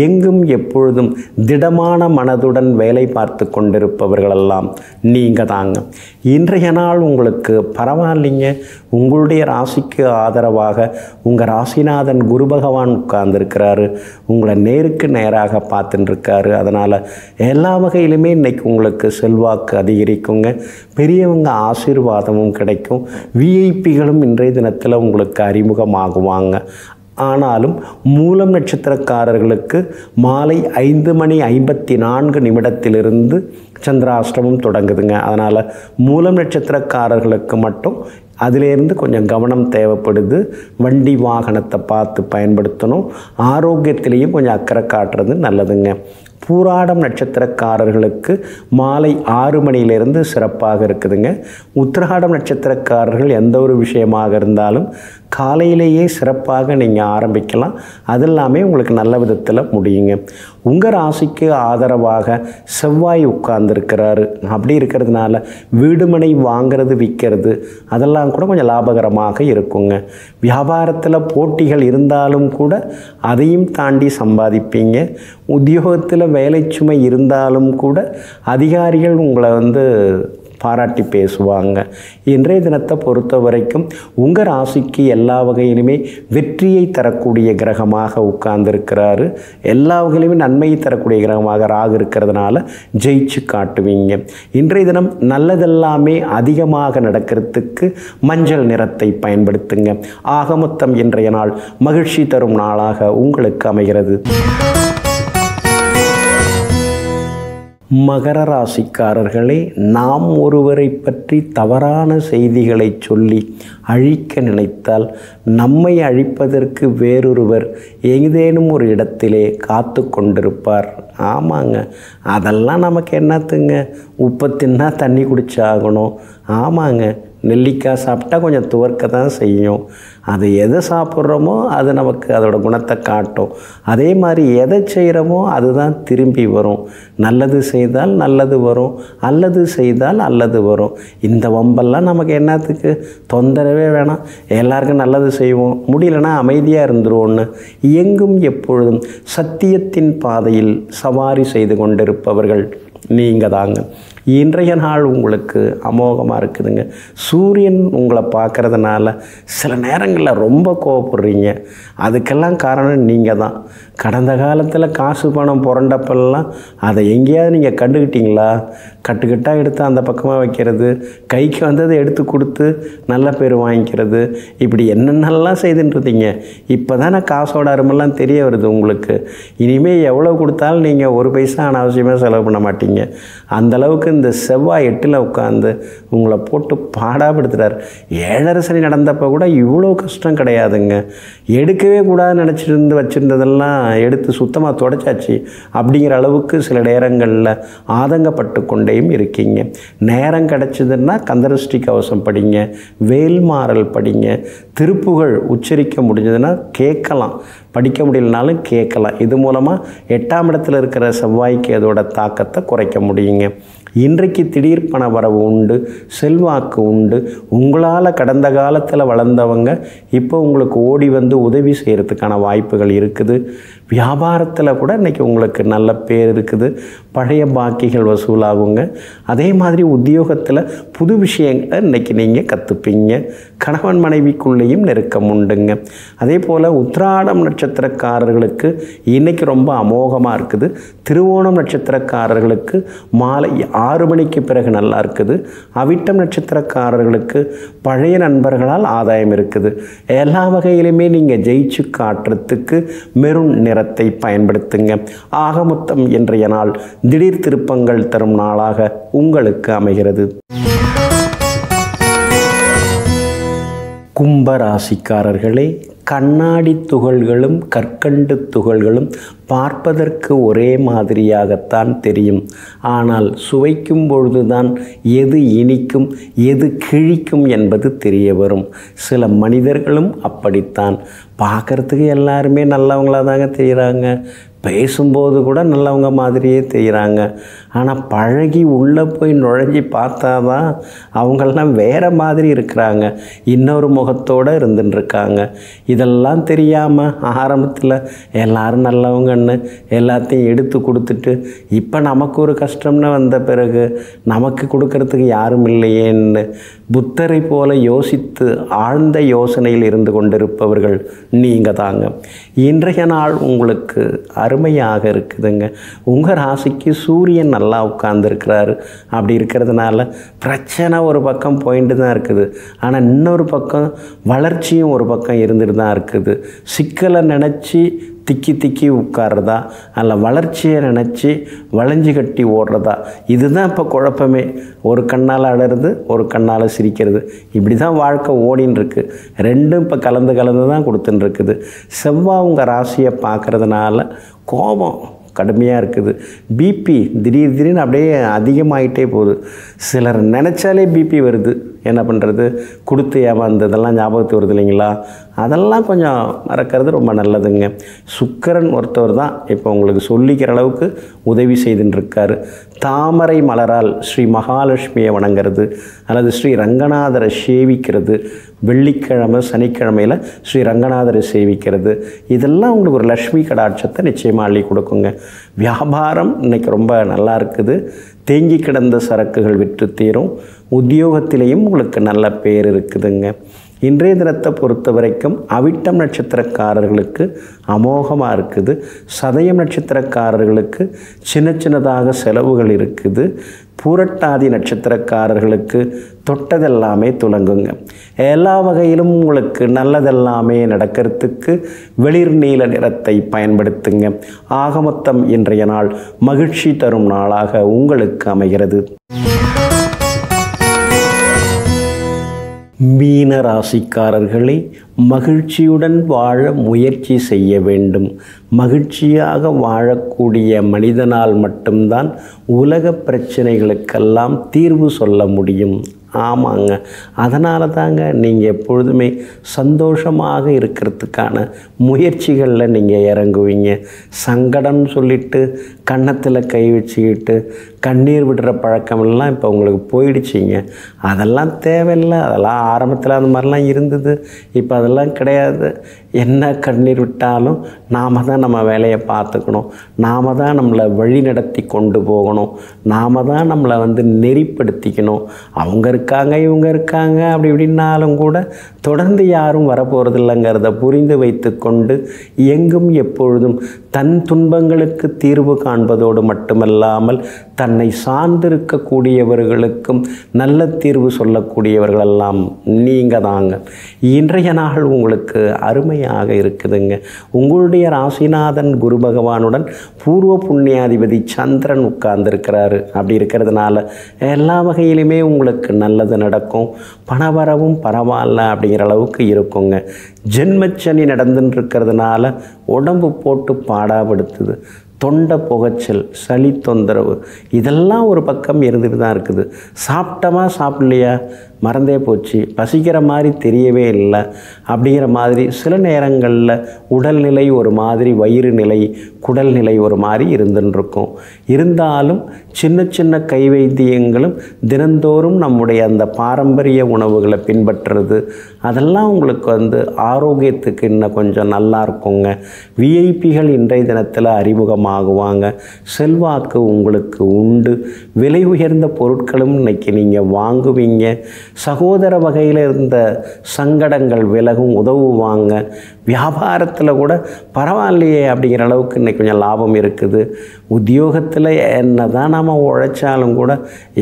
எங்கும் எப்பொழுதும் திடமான மனதுடன் வேலை பார்த்து கொண்டிருப்பவர்களெல்லாம் நீங்கள் தாங்க. இன்றைய நாள் உங்களுக்கு பரவாயில்லைங்க. உங்களுடைய ராசிக்கு ஆதரவாக உங்கள் ராசிநாதன் குரு பகவான் உட்கார்ந்துருக்கிறாரு. உங்களை நேருக்கு நேராக பார்த்துட்டுருக்காரு. அதனால் எல்லா வகையிலுமே இன்றைக்கி உங்களுக்கு செல்வாக்கு அதிகரிக்குங்க. பெரியவங்க ஆசீர்வாதமும் கிடைக்கும். விஐபிகளும் இன்றைய தினத்தில் உங்களுக்கு அறிமுகமாகுவாங்க. ஆனாலும் மூலம் நட்சத்திரக்காரர்களுக்கு மாலை 5:54 சந்திராஷ்டமம் தொடங்குதுங்க. அதனால் மூலம் நட்சத்திரக்காரர்களுக்கு மட்டும் அதிலேருந்து கொஞ்சம் கவனம் தேவைப்படுது. வண்டி வாகனத்தை பார்த்து பயன்படுத்தணும். ஆரோக்கியத்திலையும் கொஞ்சம் அக்கறை காட்டுறது நல்லதுங்க. பூராடம் நட்சத்திரக்காரர்களுக்கு மாலை 6 மணியிலிருந்து சிறப்பாக இருக்குதுங்க. உத்திராடம் நட்சத்திரக்காரர்கள் எந்த ஒரு விஷயமாக இருந்தாலும் காலையிலேயே சிறப்பாக நீங்கள் ஆரம்பிக்கலாம். அது எல்லாமே உங்களுக்கு நல்ல விதத்தில் முடியுங்க. உங்கள் ராசிக்கு ஆதரவாக செவ்வாய் உட்கார்ந்துருக்கிறாரு. அப்படி இருக்கிறதுனால வீடுமனை வாங்கிறது விற்கிறது அதெல்லாம் கூட கொஞ்சம் லாபகரமாக இருக்குங்க. வியாபாரத்தில் போட்டிகள் இருந்தாலும் கூட அதையும் தாண்டி சம்பாதிப்பீங்க. உத்தியோகத்தில் வேலை சுமை இருந்தாலும் கூட அதிகாரிகள் உங்களை பாராட்டி பேசுவாங்க. இன்றைய தினத்தை பொறுத்த வரைக்கும் உங்கள் ராசிக்கு எல்லா வகையிலுமே வெற்றியை தரக்கூடிய கிரகமாக உட்கார்ந்துருக்கிறாரு. எல்லா வகையிலுமே நன்மையை தரக்கூடிய கிரகமாக ராகு இருக்கிறதுனால ஜெயிச்சு காட்டுவீங்க. இன்றைய தினம் நல்லதெல்லாமே அதிகமாக நடக்கிறதுக்கு மஞ்சள் நிறத்தை பயன்படுத்துங்க. ஆக மொத்தம் இன்றைய நாள் மகிழ்ச்சி தரும் நாளாக உங்களுக்கு அமைகிறது. மகர ராசிக்காரர்களே, நாம் ஒருவரை பற்றி தவறான செய்திகளை சொல்லி அழிக்க நினைத்தால் நம்மை அழிப்பதற்கு வேறொருவர் ஏதேனும் ஒரு இடத்திலே காத்து கொண்டிருப்பார். ஆமாங்க, அதெல்லாம் நமக்கு என்னத்துங்க? உப்பு தின்னா தண்ணி குடிச்சாகணும். ஆமாங்க, நெல்லிக்காய் சாப்பிட்டா கொஞ்சம் துவர்க்க தான் செய்யும். அது எதை சாப்பிட்றோமோ அது நமக்கு அதோட குணத்தை காட்டும். அதே மாதிரி எதை செய்கிறோமோ அதுதான் திரும்பி வரும். நல்லது செய்தால் நல்லது வரும், அல்லது செய்தால் அல்லது வரும். இந்த வம்பெல்லாம் நமக்கு என்னத்துக்கு? தொந்தரவே வேணாம். எல்லாருக்கும் நல்லது செய்வோம், முடியலன்னா அமைதியாக இருந்துருவோன்னு எங்கும் எப்பொழுதும் சத்தியத்தின் பாதையில் சவாரி செய்து கொண்டிருப்பவர்கள் நீங்கள் தாங்க. இன்றைய நாள் உங்களுக்கு அமோகமாக இருக்குதுங்க. சூரியன் உங்களை பார்க்குறதுனால சில நேரங்களில் ரொம்ப கோவப்படுறீங்க. அதுக்கெல்லாம் காரணம் நீங்கள் தான். கடந்த காலத்தில் காசு பணம் புரண்டப்பெல்லாம் அதை எங்கேயாவது நீங்கள் கண்டுக்கிட்டீங்களா? கட்டுக்கட்டாக எடுத்து அந்த பக்கமாக வைக்கிறது, கைக்கு வந்ததை எடுத்து கொடுத்து நல்ல பேர் வாங்கிக்கிறது, இப்படி என்னென்னலாம் செய்துன்றீங்க. இப்போ தானே காசோட அருமெல்லாம் தெரிய வருது உங்களுக்கு. இனிமேல் எவ்வளோ கொடுத்தாலும் நீங்கள் ஒரு பைசா அனாவசியமாக செலவு பண்ண மாட்டீங்க. அந்தளவுக்கு இந்த செவ்வாய் 8ல் உட்காந்து உங்களை போட்டு பாடாப்படுத்துகிறார். 7.5 சனி நடந்தப்போ கூட இவ்வளோ கஷ்டம் கிடையாதுங்க. எடுக்கவே கூடாதுன்னு நினச்சிருந்து வச்சுருந்ததெல்லாம் எடுத்து சுத்தமாக தொடச்சாச்சு அப்படிங்கிற அளவுக்கு சில நேரங்களில் ஆதங்கப்பட்டு கொண்டேயும் இருக்கீங்க. நேரம் கிடச்சிதுன்னா கந்தசஷ்டி கவசம் படிங்க, வேல்மாறல் படிங்க, திருப்புகழ் உச்சரிக்க முடிஞ்சதுன்னா கேட்கலாம், படிக்க முடியலனாலும் கேட்கலாம். இது மூலமாக 8ஆம் இடத்துல இருக்கிற செவ்வாய்க்கு அதோட தாக்கத்தை குறைக்க முடியுங்க. இன்றைக்கு திடீர் பண வரவு உண்டு, செல்வாக்கு உண்டு. உங்களால் கடந்த காலத்தில் வளர்ந்தவங்க இப்போ உங்களுக்கு ஓடி வந்து உதவி செய்கிறதுக்கான வாய்ப்புகள் இருக்குது. வியாபாரத்தில் கூட இன்றைக்கி உங்களுக்கு நல்ல பேர் இருக்குது. பழைய பாக்கிகள் வசூலாகுங்க. அதே மாதிரி உத்தியோகத்தில் புது விஷயங்களை இன்றைக்கி நீங்கள் கற்றுப்பீங்க. கணவன் மனைவிக்குள்ளேயும் நெருக்கம் உண்டுங்க. அதே போல் உத்திராடம் நட்சத்திரக்காரர்களுக்கு இன்றைக்கி ரொம்ப அமோகமாக இருக்குது. திருவோணம் நட்சத்திரக்காரர்களுக்கு மாலை 6 மணிக்கு பிறகு நல்லா இருக்குது. அவிட்டம் நட்சத்திரக்காரர்களுக்கு பழைய நண்பர்களால் ஆதாயம் இருக்குது. எல்லா வகையிலுமே நீங்கள் ஜெயிச்சு காட்டுறதுக்கு மெரூன் நிறத்தை பயன்படுத்துங்க. ஆக மொத்தம் இன்றைய நாள் திடீர் திருப்பங்கள் தரும் நாளாக உங்களுக்கு அமைகிறது. கும்பராசிக்காரர்களே, கண்ணாடி துகள்களும் கற்கண்டு துகள்களும் பார்ப்பதற்கு ஒரே மாதிரியாகத்தான் தெரியும். ஆனால் சுவைக்கும் பொழுதுதான் எது இனிக்கும் எது கிழிக்கும் என்பது தெரிய வரும். சில மனிதர்களும் அப்படித்தான். பார்க்குறதுக்கு எல்லாருமே நல்லவங்களாக தாங்க தெரிகிறாங்க, பேசும்போது கூட நல்லவங்க மாதிரியே தெரிகிறாங்க. ஆனால் பழகி உள்ளே போய் நுழைஞ்சி பார்த்தா தான் அவங்கெல்லாம் வேறு மாதிரி இருக்கிறாங்க, இன்னொரு முகத்தோடு இருந்துட்டுருக்காங்க. இதெல்லாம் தெரியாமல் ஆரம்பத்தில் எல்லோரும் நல்லவங்கன்னு எல்லாத்தையும் எடுத்து கொடுத்துட்டு இப்போ நமக்கு ஒரு கஷ்டம்னு வந்த பிறகு நமக்கு கொடுக்கறதுக்கு யாரும் இல்லையேன்னு புத்தரை போல யோசித்து ஆழ்ந்த யோசனையில் இருந்து கொண்டிருப்பவர்கள் நீங்கள் தாங்க. இன்றைய நாள் உங்களுக்கு அருமையாக இருக்குதுங்க. உங்கள் ராசிக்கு சூரியன் நல்லா உட்கார்ந்துருக்கிறாரு. அப்படி இருக்கிறதுனால பிரச்சனை ஒரு பக்கம் போயிட்டு தான் இருக்குது. ஆனால் இன்னொரு பக்கம் வளர்ச்சியும் ஒரு பக்கம் இருந்துட்டு தான் இருக்குது. சிக்கலை நினச்சி திக்கி உட்கார்றதா, அதில் வளர்ச்சியை நினச்சி வளைஞ்சி கட்டி ஓடுறதா, இதுதான் இப்போ குழப்பமே. ஒரு கண்ணால் அழறது, ஒரு கண்ணால் சிரிக்கிறது, இப்படி தான் வாழ்க்கை ஓடின்னு இருக்கு. ரெண்டும் இப்போ கலந்து தான் கொடுத்துன்னு இருக்குது. செவ்வாய் உங்கள் ராசியை பார்க்குறதுனால கோபம் கடுமையாக இருக்குது. பிபி திடீர்னு அப்படியே அதிகமாகிட்டே போகுது. சிலர் நினச்சாலே பிபி வருது. என்ன பண்ணுறது? கொடுத்து ஏமாந்ததெல்லாம் ஞாபகத்துக்கு வருது இல்லைங்களா? அதெல்லாம் கொஞ்சம் மறக்கிறது ரொம்ப நல்லதுங்க. சுக்கிரன் ஒருத்தவர் தான் இப்போ உங்களுக்கு சொல்லிக்கிற அளவுக்கு உதவி செய்துன்னு தாமரை மலரால் ஸ்ரீ மகாலட்சுமியை வணங்கிறது அல்லது ஸ்ரீ ரங்கநாதரை சேவிக்கிறது, வெள்ளிக்கிழமை சனிக்கிழமையில் ஸ்ரீ ரங்கநாதரை சேவிக்கிறது, இதெல்லாம் உங்களுக்கு ஒரு லக்ஷ்மி கடாட்சத்தை நிச்சயமாக அள்ளி கொடுக்குங்க. வியாபாரம் இன்றைக்கி ரொம்ப நல்லா இருக்குது. தேங்கி கிடந்த சரக்குகள் விற்று தீரும். உத்தியோகத்திலேயும் உங்களுக்கு நல்ல பேர் இருக்குதுங்க. இன்றைய தினத்தை பொறுத்த வரைக்கும் அவிட்டம் நட்சத்திரக்காரர்களுக்கு அமோகமாக இருக்குது. சதயம் நட்சத்திரக்காரர்களுக்கு சின்னதாக செலவுகள் இருக்குது. பூரட்டாதி நட்சத்திரக்காரர்களுக்கு தொட்டதெல்லாமே துலங்குங்க. எல்லா வகையிலும் உங்களுக்கு நல்லதெல்லாமே நடக்கிறதுக்கு வெளிர் நீல நிறத்தை பயன்படுத்துங்க. ஆக மொத்தம் இன்றைய நாள் மகிழ்ச்சி தரும் நாளாக உங்களுக்கு அமைகிறது. மீன ராசிக்காரர்களை மகிழ்ச்சியுடன் வாழ முயற்சி செய்ய வேண்டும். மகிழ்ச்சியாக வாழக்கூடிய மனிதனால் மட்டும்தான் உலக பிரச்சனைகளுக்கெல்லாம் தீர்வு சொல்ல முடியும். ஆமாங்க, அதனால தாங்க நீங்கள் எப்பொழுதுமே சந்தோஷமாக இருக்கிறதுக்கான முயற்சிகளில் நீங்கள் இறங்குவீங்க. சங்கடம்னு சொல்லிட்டு கன்னத்தில் கை வச்சுக்கிட்டு கண்ணீர் விடுற பழக்கமெல்லாம் இப்போ உங்களுக்கு போயிடுச்சிங்க. அதெல்லாம் தேவையில்லை. அதெல்லாம் ஆரம்பத்தில் அந்த மாதிரிலாம் இருந்தது. இப்போ அதெல்லாம் கிடையாது. என்ன கண்ணீர் விட்டாலும் நாம் தான் நம்ம வேலையை பார்த்துக்கணும். நாம் தான் நம்மளை வழி நடத்தி கொண்டு போகணும். நாம் தான் நம்மளை நெறிப்படுத்திக்கணும். அவங்க இருக்காங்க, இவங்க இருக்காங்க அப்படி இப்படின்னாலும் கூட தொடர்ந்து யாரும் வரப்போகிறது இல்லைங்கிறத புரிந்து வைத்து கொண்டு எங்கும் எப்பொழுதும் தன் துன்பங்களுக்கு தீர்வு காண்பதோடு மட்டுமல்லாமல் தன்னை சார்ந்திருக்கக்கூடியவர்களுக்கும் நல்ல தீர்வு சொல்லக்கூடியவர்களெல்லாம் நீங்கள் தாங்க. இன்றைய நாள் உங்களுக்கு அருமையாக இருக்குதுங்க. உங்களுடைய ராசிநாதன் குரு பகவானுடன் பூர்வ புண்ணியாதிபதி சந்திரன் உட்கார்ந்துருக்கிறாரு. அப்படி இருக்கிறதுனால எல்லா வகையிலுமே உங்களுக்கு நல்லது நடக்கும். பணவரவும் பரவாயில்ல அப்படிங்கிற அளவுக்கு இருக்குங்க. ஜென்மச்சனி நடந்துன்னு இருக்கிறதுனால உடம்பு போட்டு பாடாப்படுத்துது. தொண்டை புகைச்சல், சளி தொந்தரவு, இதெல்லாம் ஒரு பக்கம் இருந்துட்டு தான் இருக்குது. சாப்பிட்டமா சாப்பிட்லையா மறந்தே போச்சு, பசிக்கிற மாதிரி தெரியவே இல்லை அப்படிங்கிற மாதிரி சில நேரங்களில் உடல்நிலை ஒரு மாதிரி, வயிறு நிலை, குடல் நிலை ஒரு மாதிரி இருந்துருக்கும். இருந்தாலும் சின்ன கை வைத்தியங்களும் தினந்தோறும் நம்முடைய அந்த பாரம்பரிய உணவுகளை பின்பற்றுறது அதெல்லாம் உங்களுக்கு ஆரோக்கியத்துக்கு இன்னும் கொஞ்சம் நல்லா இருக்குங்க. விஐபிகள் இன்றைய தினத்தில் அறிமுகமாகுவாங்க. செல்வாக்கு உங்களுக்கு உண்டு. விலை உயர்ந்த பொருட்களும் இன்றைக்கி நீங்கள் வாங்குவீங்க. சகோதர வகையில் இருந்த சங்கடங்கள் விலகும், உதவுவாங்க. வியாபாரத்தில் கூட பரவாயில்லையே அப்படிங்கிற அளவுக்கு இன்றைக்கி கொஞ்சம் லாபம் இருக்குது. உத்தியோகத்தில் என்ன தான் நாம் உழைச்சாலும் கூட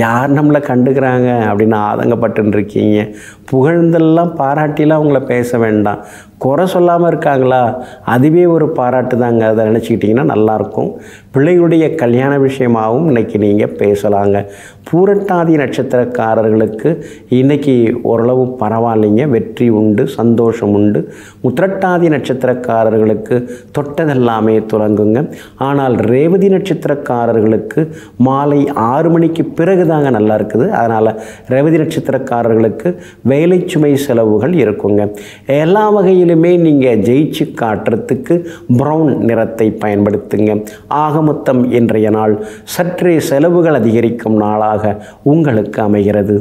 யார் நம்மளை கண்டுக்கிறாங்க அப்படின்னு ஆதங்கப்பட்டு இருக்கீங்க. புகழ்ந்தெல்லாம் பாராட்டிலாம் அவங்கள பேச வேண்டாம். குறை சொல்லாமல் இருக்காங்களா, அதுவே ஒரு பாராட்டு தாங்க. அதை நினச்சிக்கிட்டிங்கன்னா நல்லாயிருக்கும். பிள்ளைகளுடைய கல்யாண விஷயமாகவும் இன்றைக்கி நீங்கள் பேசலாங்க. பூரட்டாதி நட்சத்திரக்காரர்களுக்கு இன்றைக்கி ஓரளவு பரவாயில்லைங்க. வெற்றி உண்டு, சந்தோஷம் உண்டு. உத்திரட்டாதி நட்சத்திரக்காரர்களுக்கு தொட்டதெல்லாமே துலங்குங்க. ஆனால் ரேவதி நட்சத்திரக்காரர்களுக்கு மாலை 6 மணிக்கு பிறகு தாங்க நல்லா இருக்குது. அதனால் ரேவதி நட்சத்திரக்காரர்களுக்கு வேலை சுமை செலவுகள் இருக்குங்க. எல்லா வகையிலுமே நீங்கள் ஜெயிச்சு காட்டுறதுக்கு ப்ரௌன் நிறத்தை பயன்படுத்துங்க. ஆக மொத்தம் இன்றைய நாள் சற்றே செலவுகள் அதிகரிக்கும் நாளாக உங்களுக்கு அமைகிறது.